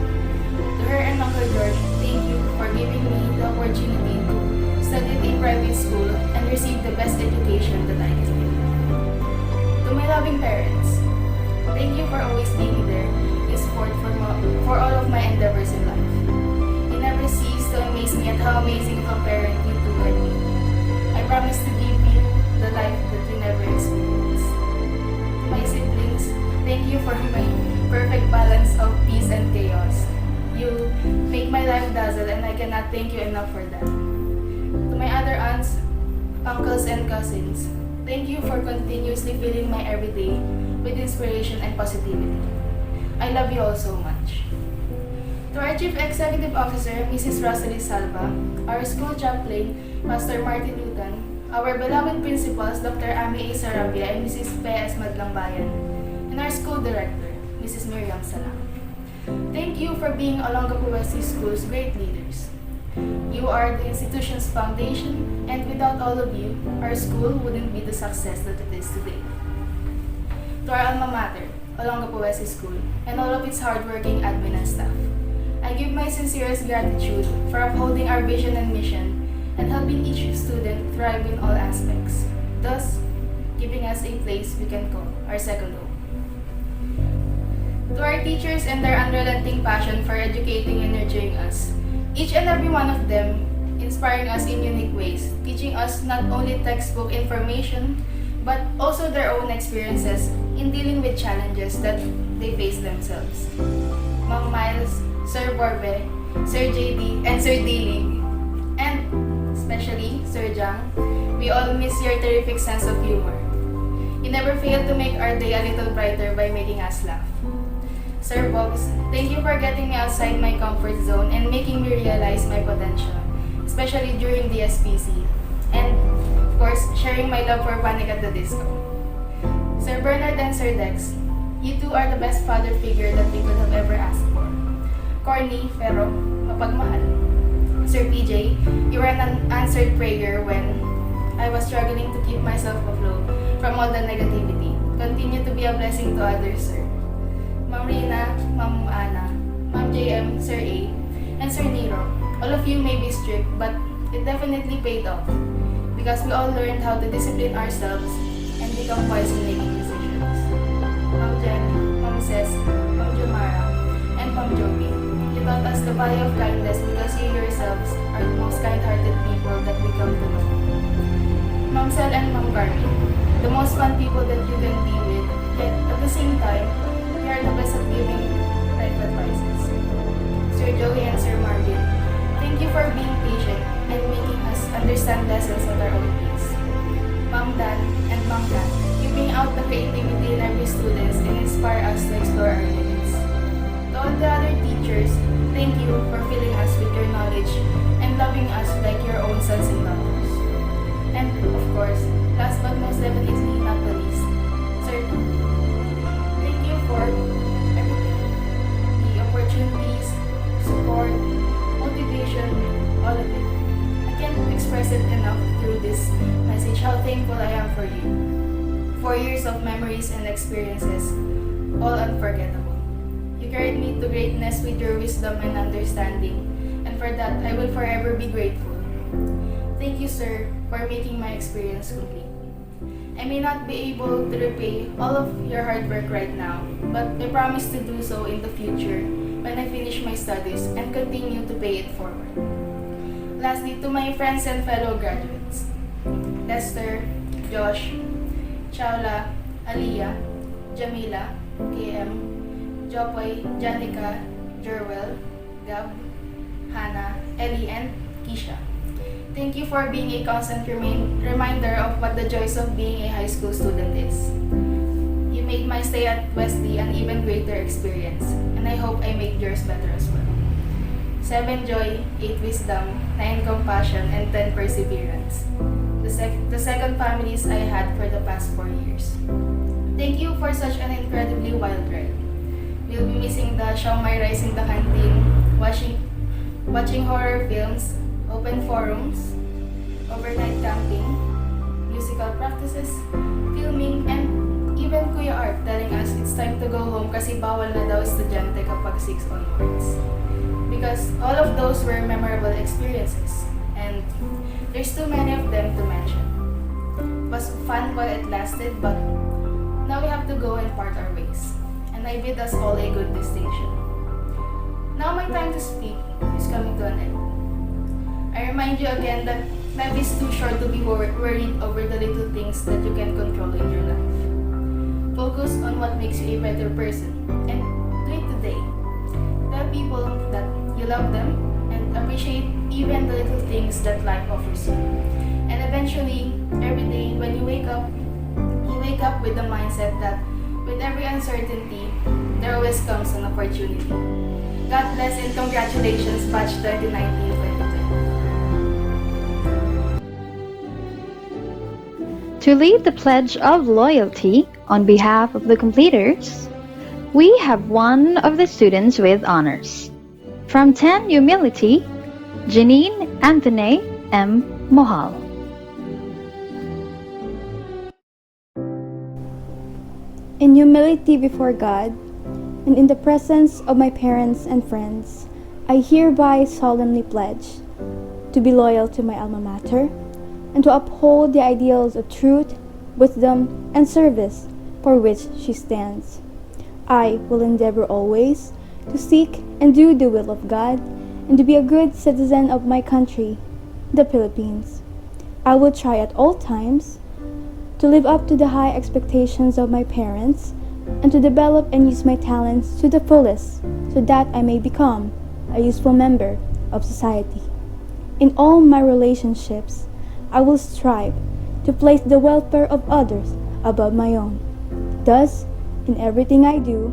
To her and Uncle George, thank you for giving me the opportunity to study at a private school and receive the best education that I can give. To my loving parents, thank you for always being there in support for all of my endeavors in life. You never cease to amaze me at how amazing of a parent you two can be. I promise to give you the life that you never experienced. cannot thank you enough for that. To my other aunts, uncles, and cousins, thank you for continuously filling my everyday with inspiration and positivity. I love you all so much. To our Chief Executive Officer, Mrs. Rosalie Salva, our school chaplain, Pastor Martin Lutan, our beloved principals, Dr. Ami A. Sarabia and Mrs. P.S. Madlangbayan, and our school director, Mrs. Miriam Salam. Thank you for being Olongapo West School's great leaders. You are the institution's foundation, and without all of you, our school wouldn't be the success that it is today. To our alma mater, Olongapo West School, and all of its hardworking admin and staff, I give my sincerest gratitude for upholding our vision and mission and helping each student thrive in all aspects, thus giving us a place we can call our second home. To our teachers and their unrelenting passion for educating and nurturing us, each and every one of them inspiring us in unique ways, teaching us not only textbook information, but also their own experiences in dealing with challenges that they face themselves. Ma'am Miles, Sir Borbe, Sir JD, and Sir Dilly, and especially Sir Jang, we all miss your terrific sense of humor. You never fail to make our day a little brighter by making us laugh. Sir Bobs, thank you for getting me outside my comfort zone and making me realize my potential, especially during the SPC. And, of course, sharing my love for Panic at the Disco. Sir Bernard and Sir Dex, you two are the best father figure that we could have ever asked for. Corny, pero mapagmahal. Sir PJ, you were an unanswered prayer when I was struggling to keep myself afloat from all the negativity. Continue to be a blessing to others, sir. Ma'am Rina, Ma'am Ana, Ma'am JM, Sir A, and Sir Nero, all of you may be strict, but it definitely paid off because we all learned how to discipline ourselves and become wise in making decisions. Ma'am Jen, Ma'am Ces, Ma'am Jomara, and Ma'am Joby, you taught us the value of kindness because you yourselves are the most kind-hearted people that we come to know. Ma'am Sel and Ma'am Carmen, the most fun people that you can be with, yet at the same time, they are the best at giving life advices. Sir Joey and Sir Marvin, thank you for being patient and making us understand lessons at our own pace. Ma'am Dan and Ma'am Kat, you bring out the creativity in every student and inspire us to explore our limits. To all the other teachers, thank you for filling us with your knowledge and loving us like your own sons and daughters. And of course, last but most definitely not the least, Sir, thank you for everything. The opportunities, support, motivation, all of it. I can't express it enough through this message how thankful I am for you. 4 years of memories and experiences, all unforgettable. You carried me to greatness with your wisdom and understanding, and for that I will forever be grateful. Thank you, sir, for making my experience complete. I may not be able to repay all of your hard work right now, but I promise to do so in the future when I finish my studies and continue to pay it forward. Lastly, to my friends and fellow graduates, Lester, Josh, Chaula, Aliyah, Jamila, KM, Jopoy, Janica, Jerwell, Gab, Hannah, Ellie, and Keisha. Thank you for being a constant reminder of what the joys of being a high school student is. You made my stay at Wesley an even greater experience, and I hope I make yours better as well. 7 joy, 8 wisdom, 9 compassion, and 10 perseverance. The second families I had for the past 4 years. Thank you for such an incredibly wild ride. We'll be missing the siomai rice in the canteen, watching horror films, open forums, overnight camping, musical practices, filming, and even Kuya Art telling us it's time to go home kasi bawal na daw estudyante kapag 6 onwards. Because all of those were memorable experiences, and there's too many of them to mention. It was fun while it lasted, but now we have to go and part our ways, and I bid us all a good distinction. Now my time to speak is coming to an end. I remind you again that life is too short to be worried over the little things that you can control in your life. Focus on what makes you a better person, and do it today. Tell people that you love them and appreciate even the little things that life offers you. And eventually, every day when you wake up with the mindset that with every uncertainty, there always comes an opportunity. God bless and congratulations, Batch 2019-2020. To lead the Pledge of Loyalty on behalf of the completers, we have one of the students with honors. From 10 Humility, Janine Anthony M. Mohal. In humility before God, and in the presence of my parents and friends, I hereby solemnly pledge to be loyal to my alma mater and to uphold the ideals of truth, wisdom, and service for which she stands. I will endeavor always to seek and do the will of God and to be a good citizen of my country, the Philippines. I will try at all times to live up to the high expectations of my parents and to develop and use my talents to the fullest so that I may become a useful member of society. In all my relationships, I will strive to place the welfare of others above my own. Thus, in everything I do,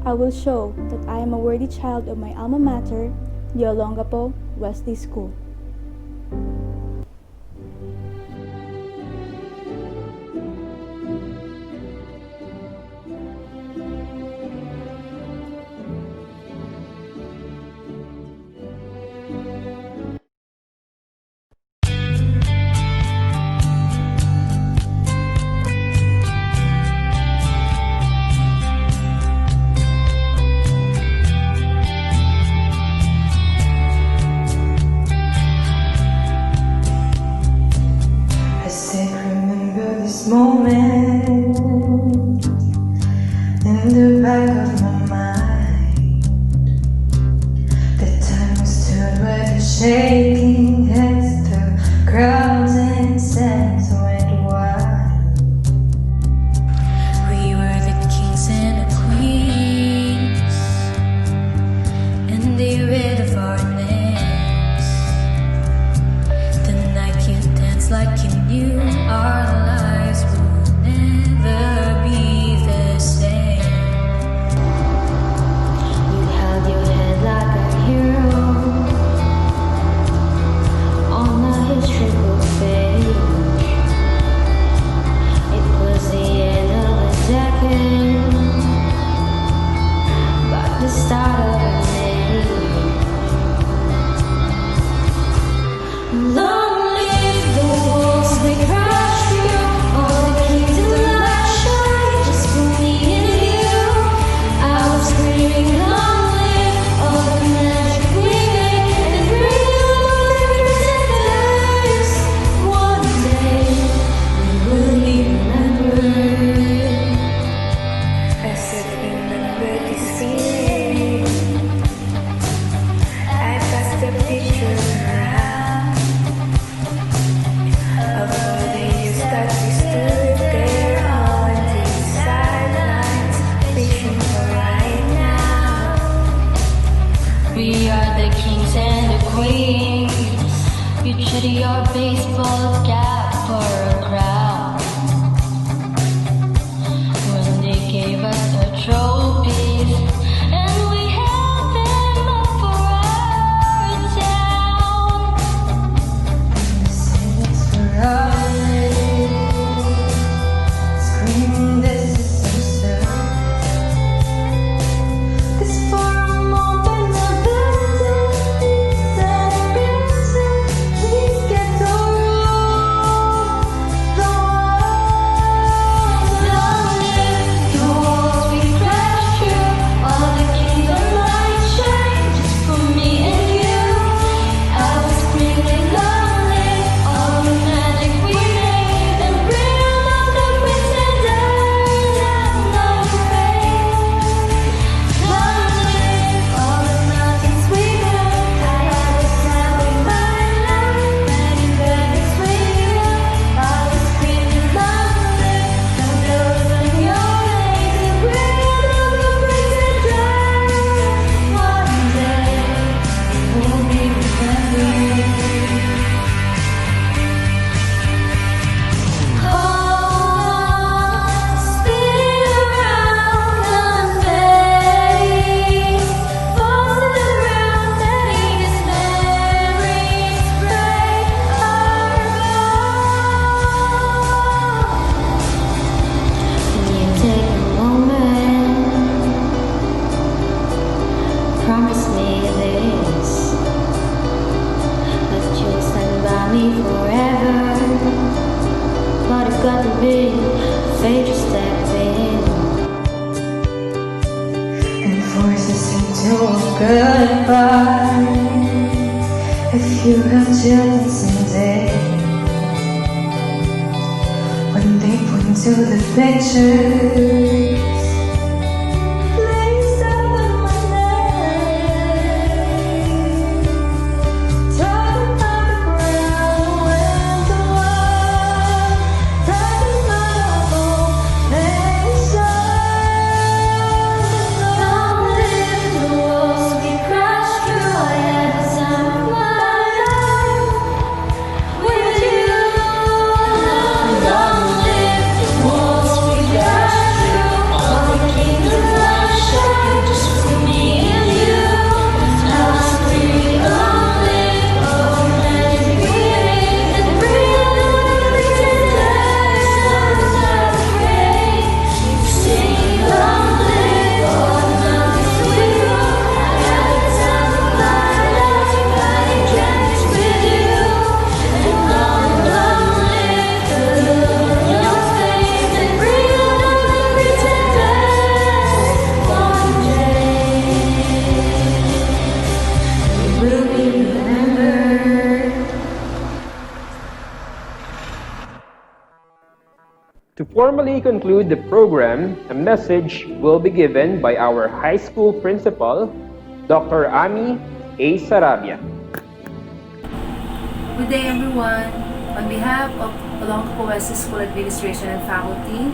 I will show that I am a worthy child of my alma mater, the Olongapo Wesley School. Moment in the back of my mind, the time we stood where the shaking heads, the crowds and sands went wild. We were the kings and the queens, and they read of our names. The night you danced like you knew our lives would never be the same. to be afraid to step in and forces him to walk goodbye. If you have children someday, when they point to the pictures, please tell them my name. Talk about the ground and the world. Talk about hope and sun. Don't live in the walls we crashed through. I had the time of my life with you. Long live the walls we crashed through. All the kingdoms I shared, just for me and you. Now I'm free. Long live all humanity breathing and breathing every day. I'm not afraid. Sing long live all mountains we rode. I had the time of my life, fighting giants with you. And long live the look on your face and breathe on every day. One day we will be remembered. To formally conclude the program, a message will be given by our high school principal, Dr. Ami A. Sarabia. Good day, everyone. On behalf of Olongapo West School Administration and faculty,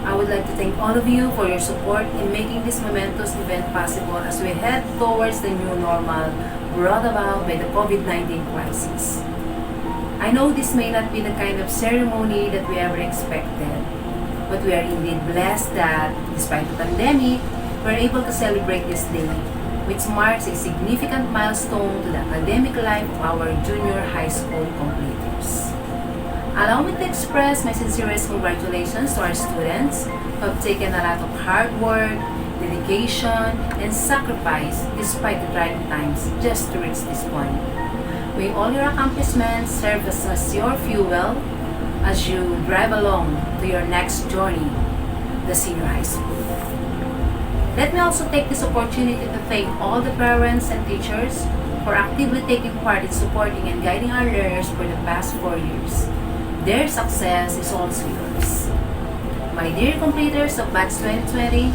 I would like to thank all of you for your support in making this momentous event possible as we head towards the new normal brought about by the COVID-19 crisis. I know this may not be the kind of ceremony that we ever expected, but we are indeed blessed that, despite the pandemic, we're able to celebrate this day, which marks a significant milestone to the academic life of our junior high school completers. Allow me to express my sincerest congratulations to our students who have taken a lot of hard work, dedication, and sacrifice despite the trying times just to reach this point. May all your accomplishments serve as your fuel as you drive along to your next journey, the senior high school. Let me also take this opportunity to thank all the parents and teachers for actively taking part in supporting and guiding our learners for the past 4 years. Their success is also yours. My dear completers of Batch 2020,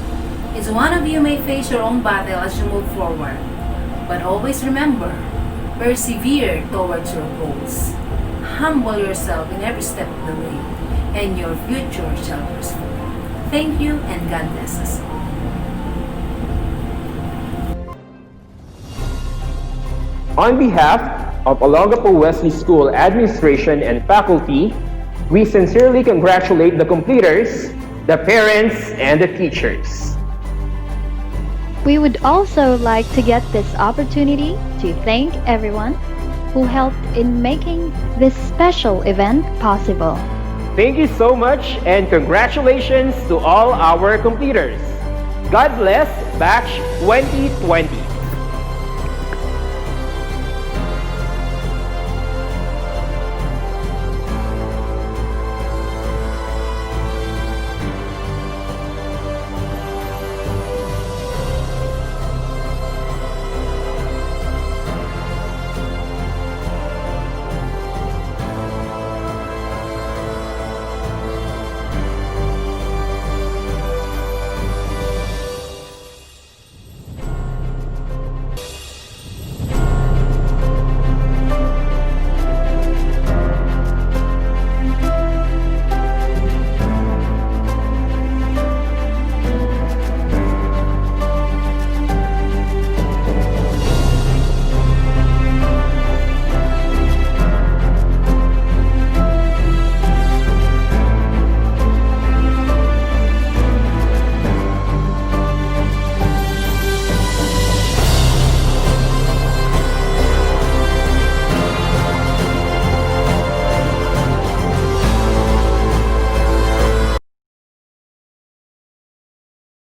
each one of you may face your own battle as you move forward, but always remember, persevere towards your goals. Humble yourself in every step of the way, and your future shall prosper. Thank you, and God bless us all. On behalf of Olongapo Wesley School Administration and faculty, we sincerely congratulate the completers, the parents, and the teachers. We would also like to get this opportunity to thank everyone who helped in making this special event possible. Thank you so much and congratulations to all our completers. God bless Batch 2020.